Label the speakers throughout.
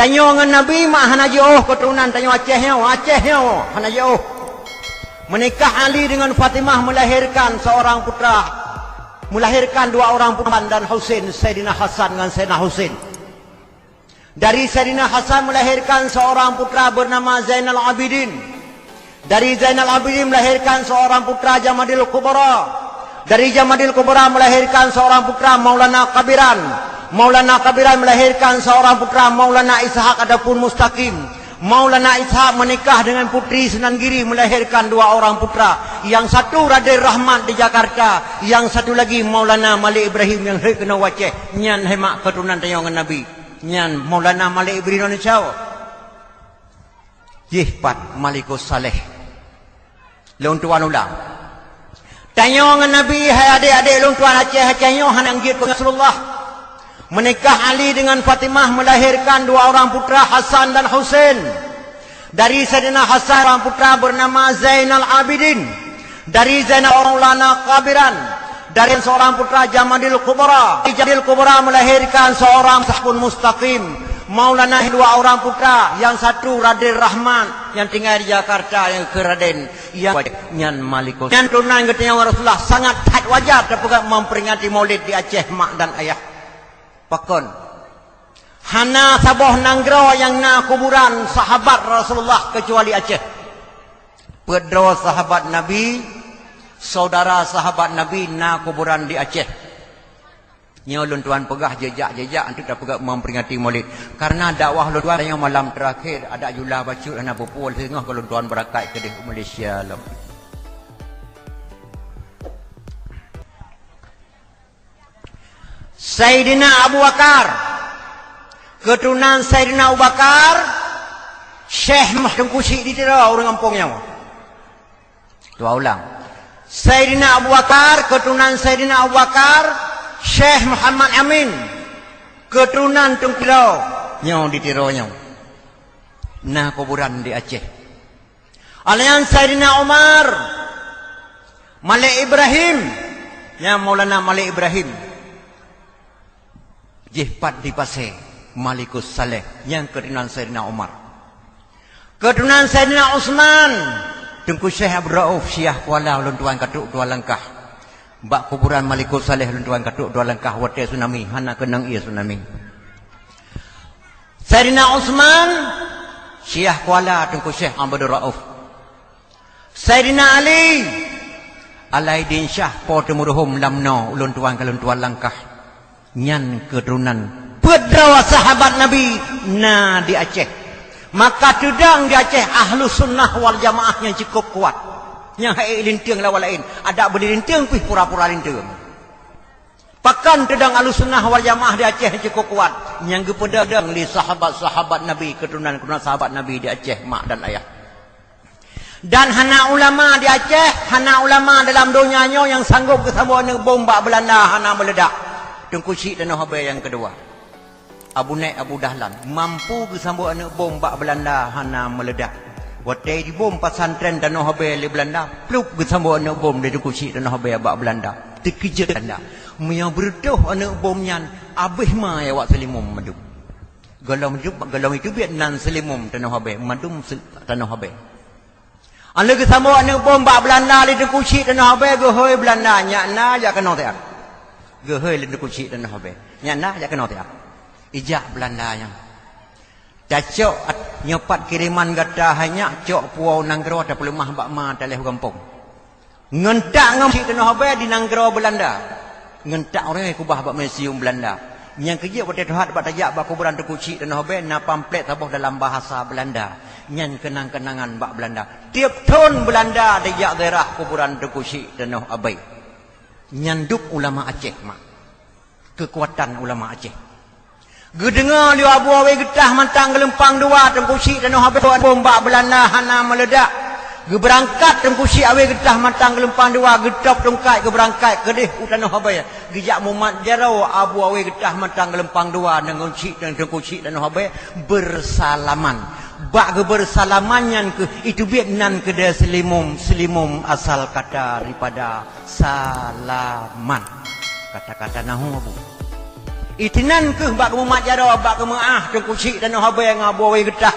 Speaker 1: Tanya dengan Nabi mak hana jauh keturunan tanya Acehnya hana jauh. Menikah Ali dengan Fatimah melahirkan seorang putra, melahirkan dua orang putra dan Husain, Sayyidina Hasan dengan Sayyidina Husain. Dari Sayyidina Hasan melahirkan seorang putra bernama Zainal Abidin. Dari Zainal Abidin melahirkan seorang putra Jamadil Kubra. Dari Jamadil Kubra melahirkan seorang putra Maulana Kabiran. Maulana Kabiran melahirkan seorang putra Maulana Ishaq adapun Mustaqim. Maulana Ishaq menikah dengan putri Sunan Giri melahirkan dua orang putra. Yang satu Raden Rahmat di Jakarta, yang satu lagi Maulana Malik Ibrahim yang kena waceh. Nyan hemak keturunan tayangan Nabi. Nyan Maulana Malik Ibrahim Indonesia. Jihpat Malikus Saleh. Leung tuan ulang. Tayangan Nabi hai adik-adik leung tuan Aceh Acehnya hanang git Rasulullah. Menikah Ali dengan Fatimah melahirkan dua orang putra Hasan dan Husain. Dari Sayyidina Hasan orang putra bernama Zainal Abidin. Dari Zainal Maulana Kabiran. Dari seorang putra Jamadil Kubra. Jamadil Kubra melahirkan seorang Sahbun Mustaqim. Maulana dua orang putra. Yang satu Raden Rahman yang tinggal di Jakarta, yang ke Raden yang Nyan Malikus. Yang turunan ketanya Rasulullah sangat wajar terpegang memperingati Maulid di Aceh mak dan ayah. Pakon hana saboh nanggro yang na kuburan sahabat Rasulullah kecuali Aceh. Pedro sahabat Nabi, saudara sahabat Nabi na kuburan di Aceh. Nyolun tuan pegah jejak-jejak antu dah pegah memperingati Maulid. Karena dakwah lu tuan yang malam terakhir ada jula baca ana berpual tengah kalau tuan berakat ke di Malaysia lah. Sayyidina Abu Bakar, keturunan Sayyidina Abu Bakar, Syekh Mahmud di tira orang kampungnya. Dua ulang. Sayyidina Abu Bakar, keturunan Sayyidina Abu Bakar, Syekh Muhammad Amin, keturunan Tungkirau, nyau di tironya. Nah kuburan di Aceh. Alian Sayyidina Umar, Malik Ibrahim, yang Maulana Malik Ibrahim. Jihpat di Pasir Malikus Saleh yang keturunan Sayyidina Umar. Keturunan Sayyidina Utsman Tengku Syekh Abdul Rauf Syiah Kuala ulun tuan katuk dua langkah. Bak kuburan Malikus Saleh ulun tuan katuk dua langkah wate tsunami hana kenang ia tsunami. Sayyidina Utsman Syiah Kuala Tengku Syekh Abdul Rauf. Sayyidina Ali Alaidin Shah Po Temuruhum Lamno ulun tuan langkah. Nyan keturunan Pedro sahabat Nabi na di Aceh. Maka tudang di Aceh ahlu sunnah wal jamaah yang cukup kuat. Yang hai linting lawan lain. Ada berlinting pih pura-pura linting. Pakan tudang ahlu sunnah wal jamaah di Aceh yang cukup kuat. Yang gepedang li sahabat-sahabat Nabi, keturunan sahabat Nabi di Aceh mak dan ayah. Dan hana ulama di Aceh, hana ulama dalam dunianya yang sanggup kesambung bom bak Belanda hana meledak. Tengku Syekh dan Nahabai yang kedua. Abu Naik Abu Dahlan mampu kesambung anak bom bak Belanda hana meledak. Watai di bom pesantren dan Nahabai di Belanda, pluk kesambung anak bom dari Tengku Syekh dan Nahabai bak Belanda. Terkejut Belanda. Yang berdoh anak bom nyan abih ma ya wak selimum madum. Galau itu biar nan selimum dan Nahabai, madum dan Nahabai. Anda kesambung anak bom bak Belanda di Tengku Syekh dan Nahabai gohoi Belanda nyakna ya kena tak. Gehoi lendu kunci dan Nahabai. Nyana jak kena tak. Ijak Belanda yang. Dacok nyopat kiriman gata hanya cok puau nanggro ada pelemah bak ma daleh kampung. Ngentak ngamsi dan Nahabai di nanggro Belanda. Ngentak orang kubah bak museum Belanda. Yang kerja pada tuhat bak tajak bak kuburan Tengku dan Nahabai na pamflet tabuh dalam bahasa Belanda. Nyan kenang-kenangan bak Belanda. Tiap tahun Belanda dijak daerah kuburan Tengku dan Nahabai. Nyanduk ulama Aceh mak. Kekuatan ulama Aceh. Gedengar liu abu awe getah mantang gelempang dua Tengku Syekh dan Nahabai bombak Belanda hana meledak. Geberangkat Tengku Syekh awe getah mantang gelempang dua getop tongkat geberangkat kedih utan Nahabai. Gejak Muhammad Jarau abu awe getah mantang gelempang dua dengan Syekh dan Tengku Syekh dan Nahabai bersalaman. Bak kebersalamannya ke itu Vietnam ke dia selimum asal kata daripada salaman. Kata-kata nahu abu. Itinan ke bak umat jara bak ke maah tengku cik dan habai ngaboi getah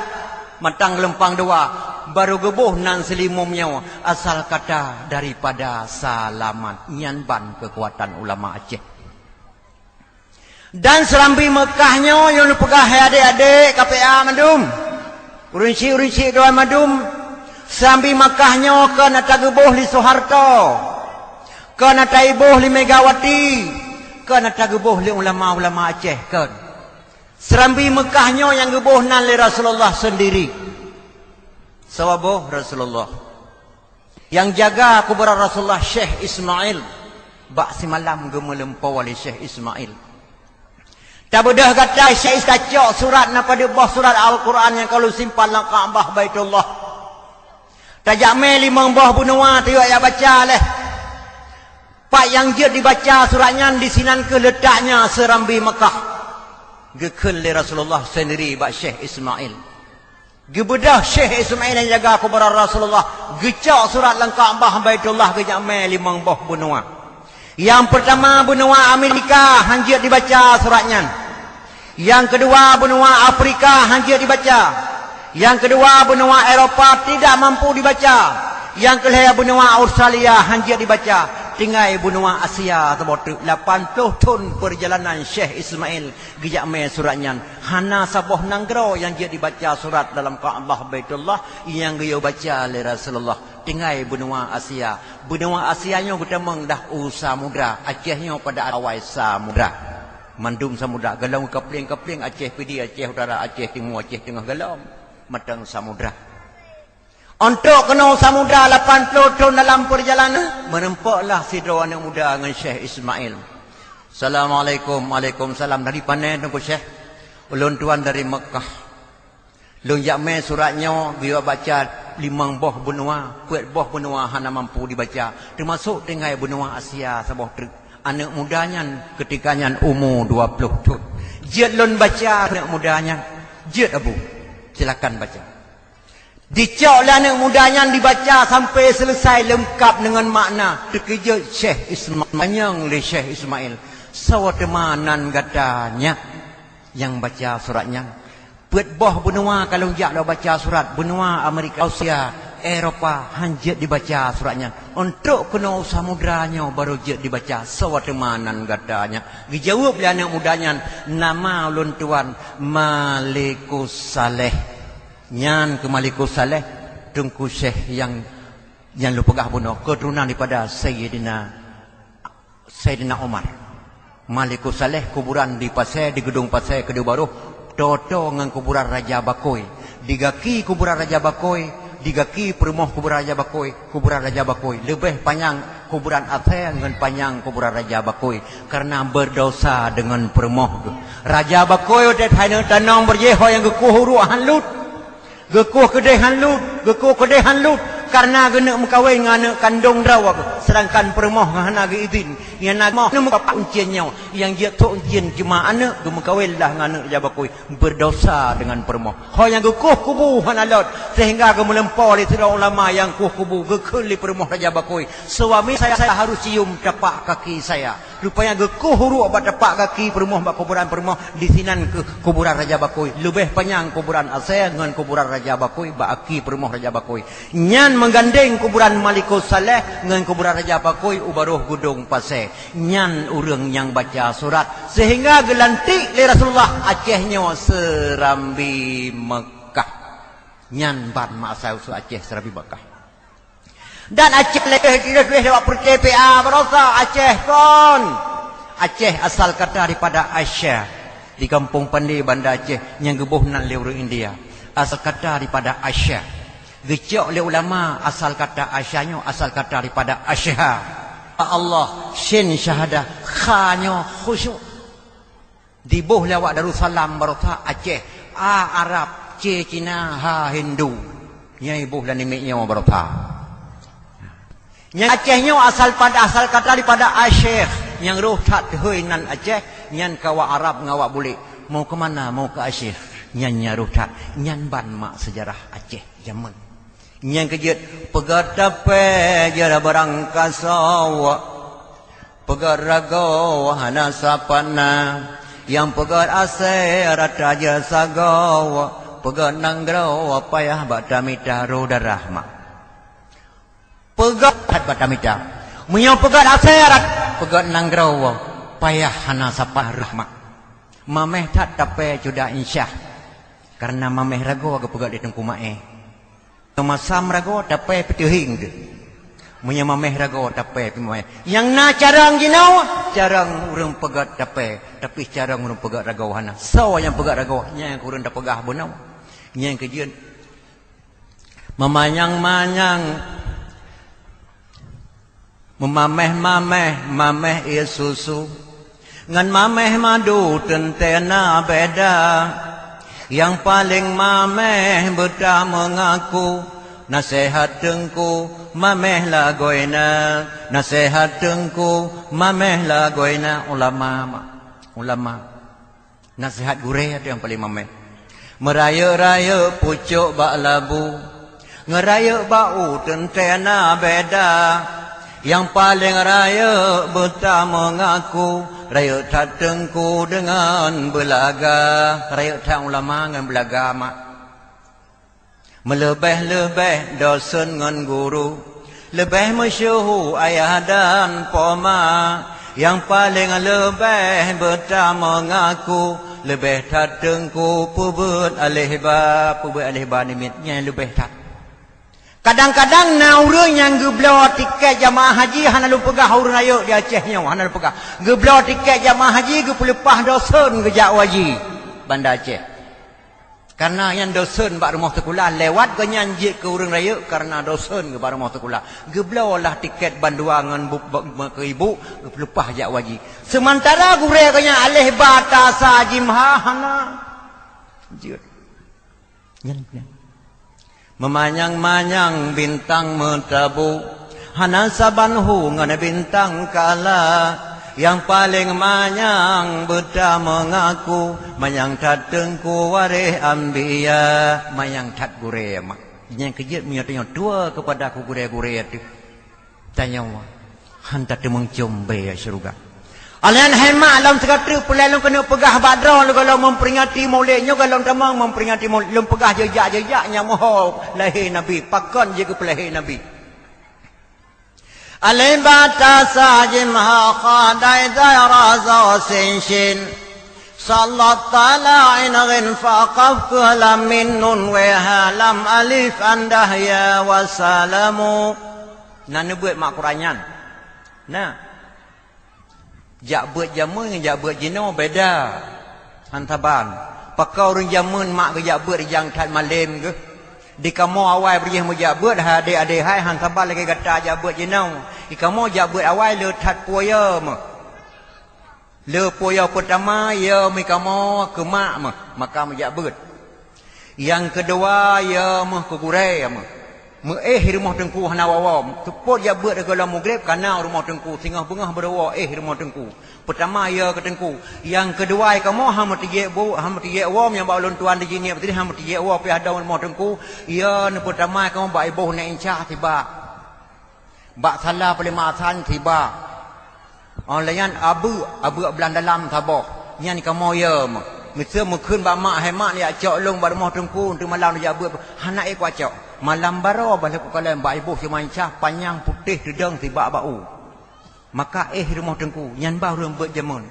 Speaker 1: matang lempang dua baru gebuh nan selimumnya asal kata daripada salaman nyan ban kekuatan ulama Aceh. Dan serambi Mekahnya yang pegah adik-adik KPA madum urinci doa madum serambi Mekahnya kena tagebuh li Soeharto kena taibuh li Megawati kena tagebuh li ulama-ulama Aceh kan. Serambi Mekahnya yang gebuh nan li Rasulullah sendiri. Sawabuh Rasulullah. Yang jaga kuburan Rasulullah Syekh Ismail. Bak si malam gemelempau oleh Syekh Ismail. Tak bedah kata Syekh Ismail surat napa di bawah surat Al-Quran yang kalau simpan lang Kaabah Baitullah. Tajak meli membah bunua tiap ya baca leh. Pak yang dia dibaca suratnya di sinan ke letaknya serambi Mekah. Gekul li Rasulullah sendiri bak Syekh Ismail. Gebedah Syekh Ismail yang jaga kuburan Rasulullah. Gecak surat lengkap Kaabah Baitullah gejak meli membah bunua. Yang pertama benua Amerika hanjir dibaca suratnya. Yang kedua benua Afrika hanjir dibaca. Yang kedua benua Eropah tidak mampu dibaca. Yang kelihatan benua Australia hanjir dibaca. Tinggal benua Asia sebut 80 tahun perjalanan Syekh Ismail gejak me suratnya. Hana sabuh nanggro yang dia dibaca surat dalam Kaabah Baitullah yang dia baca oleh Rasulullah. Tinggal benua Asia. Benua Asianya kita mengdah samudra. Acehnya pada awal samudra. Mandum samudra. Galau kapling-kapling Aceh pidi Aceh utara Aceh timur Aceh tengah galau. Matang samudra. Untuk kena samudra 80 tahun dalam perjalanan. Menempaklah sidra anak muda dengan Syekh Ismail. Assalamualaikum. Waalaikumsalam. Dari panen tengku Syekh. Ulun tuan dari Mekah. Lun yakme suratnya. Dia baca 5 boh benua. Kuat boh benua hana mampu dibaca. Termasuk tinggal benua Asia. Sebuah anak mudanya ketikanya umur 20 tahun. Jid lun baca anak mudanya. Jid abu. Silakan baca. Dicak oleh anak mudanya dibaca sampai selesai lengkap dengan makna. Terkejut Syekh Ismail. Yang oleh Syekh Ismail. Sawatemanan katanya. Yang baca suratnya. Buat benua kalau jak dah baca surat. Benua Amerika, Australia, Eropah. Hanjit dibaca suratnya. Untuk kena samudranya baru jit dibaca. Sawatemanan katanya. Dijawab oleh anak mudanya. Nama ulun tuan Malikus Saleh. Nyan ke Malikus Saleh tengku Syekh yang lu pegah bunuh keturunan daripada Sayyidina Umar. Malikus Saleh kuburan di Pasai, di gedung Pasai Kedua Baru. Toto dengan kuburan Raja Bakoi. Digaki kuburan Raja Bakoi, digaki perumuh kuburan Raja Bakoi, kuburan Raja Bakoi. Lebih panjang kuburan Aceh dengan panjang kuburan Raja Bakoi karena berdosa dengan perumuh. Raja Bakoi udah tanam berjeho yang gekuh huru halut. Gekuh kedehan lut karena gena mengkawin dengan anak kandung draw sedangkan permoh ngana ge izin yang nak moh bapak unciannya yang dia tu uncian cuma anak ge mengkawin lah dengan anak jabakui berdosa dengan permoh ho yang gekuh kubu hanalot sehingga ge melempau li tira ulama yang kuh kubu ge keli permoh jabakui suami saya harus cium tapak kaki saya rupanya gekuh huru bat tapak kaki permoh bak kuburan permoh di sinan ke kuburan Raja Bakoi lebih panjang kuburan Aceh dengan kuburan Raja Bakoi bak aki permoh Raja Bakoi nyan menggandeng kuburan Malikus Saleh dengan kuburan Raja Bakoi ubaruh gudung Pasai nyan urang yang baca surat sehingga gelantik li Rasulullah Acehnya serambi Mekah nyan ban maasai usul Aceh serambi Mekah dan Aceh lebih lewat perTPA berosa Aceh kon Aceh asal kata daripada Aisyah di kampung Pandai Banda Aceh yang gebuh nan lewat India asal kata daripada Aisyah gecok oleh ulama asal kata Aisyahnya asal kata daripada Aisyah Allah shin syahadah khanya khusyuk dibuh lewat Darussalam Baroka Aceh A Arab C Cina ha Hindu nyai buh dan nimiknya Baroka yang Acehnya asal kata daripada Aisyah yang roh tak hoi nan Aceh nyan kawa Arab ngawak bulik mau ke mana mau ke Aceh nyan roh tak nyan ban mak sejarah Aceh zaman yang kejut pegat tape jara berangkas awak pegat rago hana sapana yang pegat aserat raja sagawa pegat nanggrawa payah batamita roda rahmat pegat batamita munya pegat aserat pegat nanggrawa payah hana sapah rahmat mameh tak tape juda insyah karena mameh rago aga pegat di tengku mae masam rago tape pituhing de munya mameh rago tape pimai yang na carang jinau carang urang pegat tape tapi carang urang pegat rago hana so yang pegat rago nya yang urang da pegah benau nya yang kejeun memanyang-manyang memameh ia susu ngan mameh madu tentena beda yang paling mameh beta mengaku nasihat tengku mameh lagoina nasihat tengku mameh lagoina ulama nasihat gureh itu yang paling mameh meraya-raya pucuk bak labu ngeraya bau tentena beda yang paling raya beta mengaku raya tak tengku dengan belaga raya tak ulama dengan belaga mak melebeh-lebeh dosen ngan guru lebih masyhur ayah dan poma yang paling lebih beta mengaku lebih tak tengku pubut alihba nimitnya lebih tak kadang-kadang naurun yang geblo tiket jamaah haji hana lu pegah urun ayo di Aceh nya hana lu pegah geblo tiket jamaah haji ge pelepah dosen gejak waji Banda Aceh karena yang dosen bak rumah sekolah lewat ke nyanjik ke urang raya karena dosen ke bak rumah sekolah geblo lah tiket banduangan ke ibu pelepah jak waji sementara gure kanya alih batasa jimha hana jut nyen memanyang-manyang bintang mentabu hana sabanhu ngana bintang kala yang paling manyang beta mengaku manyang tat tengku wareh ambiya manyang tat gure mak yang kejut menyatanya dua kepada aku gure-gure itu tanya wa hantar temung combe syurga alian hemat dalam sekatri pulai lu kena pegah badra lu kalau memperingati maulidnya kalau tamang memperingati maulid lu pegah jejak-jejaknya moho lahir nabi pakon je ke lahir nabi alain batasa jimha khadai zairaza sinshin sallat tala'in ghin faqaf lam min nun wa halam alif andah ya wasalamu nan buat mak Quranyan nah jak buat jamun dengan jak buat jino beda hantaban pakau orang jamun mak ke jak buat yang tat malim ke di kamu awal berjih mu jak buat adik-adik hai hantaban lagi kata jak buat jino di kamu jak buat awal le tat puya le puya pertama ya mi kamu ke mak maka mu jak buat yang kedua ya mu ke gurai rumah tengku hana wawa tepot ya buat dalam maghrib kana rumah tengku tengah bengah berwa rumah tengku pertama ya ke tengku yang kedua kamu hama tiye wam yang balon tuan di sini betul hama tiye wa pi ada rumah tengku ya ne pertama kamu ba ibu na incah tiba ba salah paling masan tiba olayan abu belan dalam tabah yang kamu ya misal mukun ba mak hemat ya cok long ba rumah tengku untuk malam dia buat hana ek wacok malam baro balik kalian mbak ibu si mancah panjang putih dedang tiba bau maka rumah tengku nyan baru buat jamun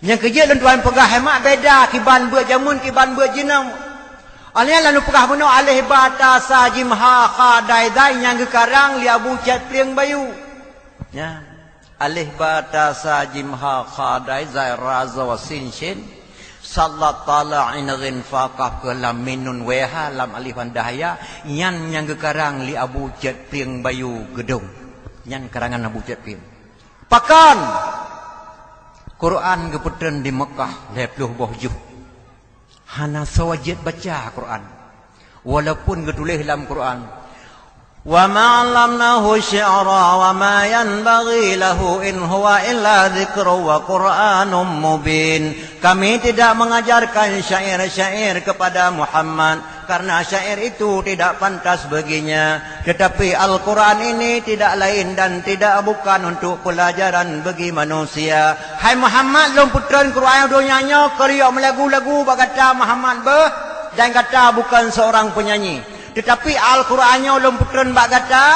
Speaker 1: yang kerja dan tuan pegah hemat beda kiban buat jamun kiban buat jenam alih lalu pegah beno alih batasa jimha khadai dai yang gekarang li abu cat priang bayu ya alih batasa jimha khadai zai raza wasinshin sallat tala'in ghin faqaf kalam minun weha lam alifan dahaya yang gekarang li abu jet piang bayu gedung yang karangan abu jet piang pakan Quran geputen di Mekah 20 bohjuh hana sawajid baca Quran walaupun getulis dalam Quran وما علمناه الشعر وما ينبغي له إن هو إلا ذكر وقرآن مبين. Kami tidak mengajarkan syair-syair kepada Muhammad karena syair itu tidak pantas baginya. Tetapi Al-Quran ini tidak lain dan tidak bukan untuk pelajaran bagi manusia. Hai Muhammad, lom putran Quran donyanya keriak melagu-lagu bagata Muhammad dan kata bukan seorang penyanyi. Tetapi Al-Qurannya ulun putran bak kata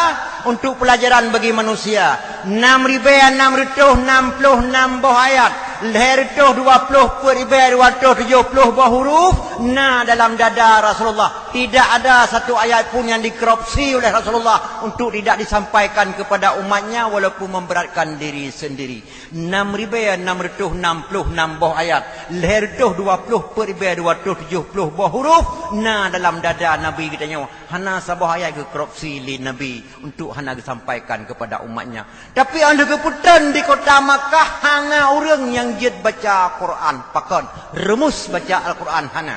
Speaker 1: untuk pelajaran bagi manusia. 6,666 buah ayat. Leher itu 20,270 buah huruf. Nah, dalam dada Rasulullah. Tidak ada satu ayat pun yang dikorupsi oleh Rasulullah untuk tidak disampaikan kepada umatnya walaupun memberatkan diri sendiri. 6,666 buah ayat. Leher itu 20,270 buah huruf. Nah, dalam dada Nabi katanya. Hana sabah ayat ke korupsi li Nabi untuk hana disampaikan kepada umatnya. Tapi anda keputan di kota Makkah hana orang yang jid baca Quran pakon remus baca Al-Quran hana.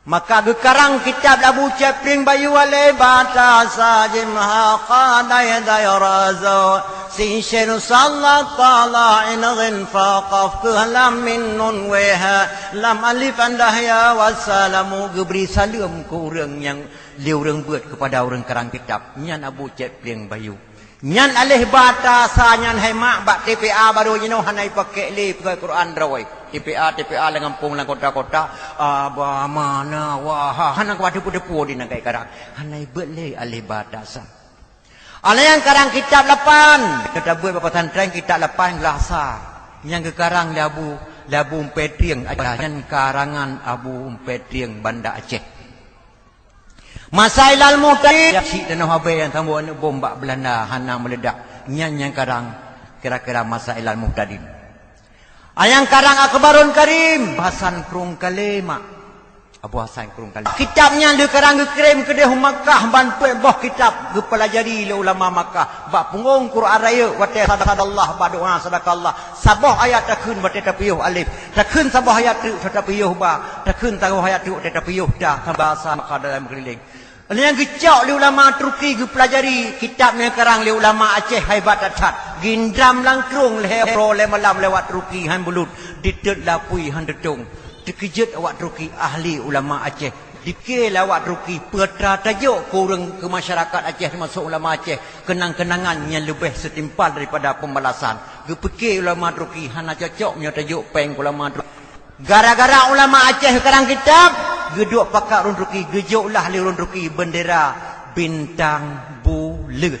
Speaker 1: Maka gekarang kitab Abu Cepling bayu alai bata sajim haqadai dayrazo sinshenu sallat tala inaghin faqaf kuhlam min nun weha lam alif andahya wassalamu geberi salam ke orang yang liurang buat kepada orang karang kitab nyan Abu Cepling bayu nyan alih bata sa nyan hemak bak TPA baru jino hanai pakai li pakai Quran rawai TPA dengan kampung lang kota-kota aba mana wah hana kwa depu-depu di nagai karang hanai bele alih bata sa ala yang karang kitab 8 kata buat bapa tren kitab 8 gelasa yang ke karang labu Umpetrieng yang karangan Abu Umpetrieng Banda Aceh Masailal Muhtadi si tanah habai yang tambah bom bak Belanda hana meledak yang karang kira-kira Masailal Muhtadi ayang karang Akbarun Karim Hasan Krung Kalema Abu Hasan Krung Kalema kitabnya dia karang kirim ke dia Makkah bantu boh kitab ke pelajari le ulama Makkah bak punggung Quran raya wa ta sadaqallah badoa sadaqallah sabah ayat takun wa ta piyuh alif takun sabah ayat tu ta piyuh ba takun sabah ayat tu ta piyuh dah bahasa Makkah dalam keliling yang kecok li ulama Turki ke pelajari kitabnya karang li ulama Aceh haibat atat gindram langkrung le pro le malam lewat Turki han bulut ditet lapui han detung dikejut awak Turki ahli ulama Aceh dikir awak Turki petra tajuk kurang ke masyarakat Aceh termasuk ulama Aceh kenang-kenangan yang lebih setimpal daripada pembalasan gepekir ulama Turki hana cocoknya tajuk peng ulama Turki gara-gara ulama Aceh karang kitab geduk pakak run Turki gejoklah li run Turki bendera bintang bulan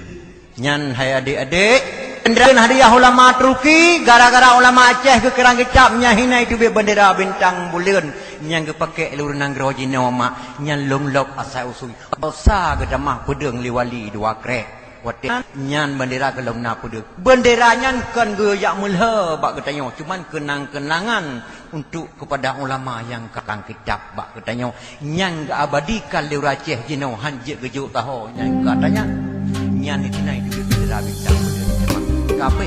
Speaker 1: nyan hai adik-adik bendera hadiah ulama Turki gara-gara ulama Aceh ke kerang kitabnya hina itu bendera bintang bulan yang ke pakai li run nanggroji nama nyan longlok asal usul sa gedamah pedeng li wali dua krek wate nyan bendera kelong na pedeng bendera nyan kan ge yak mulha bak katanya cuman kenang-kenangan untuk kepada ulama yang kakang kitab bak katanya nyan ga abadikan li Aceh jino hanjek gejuk taho nyan katanya nyan itinai di bendera bintang bulan kape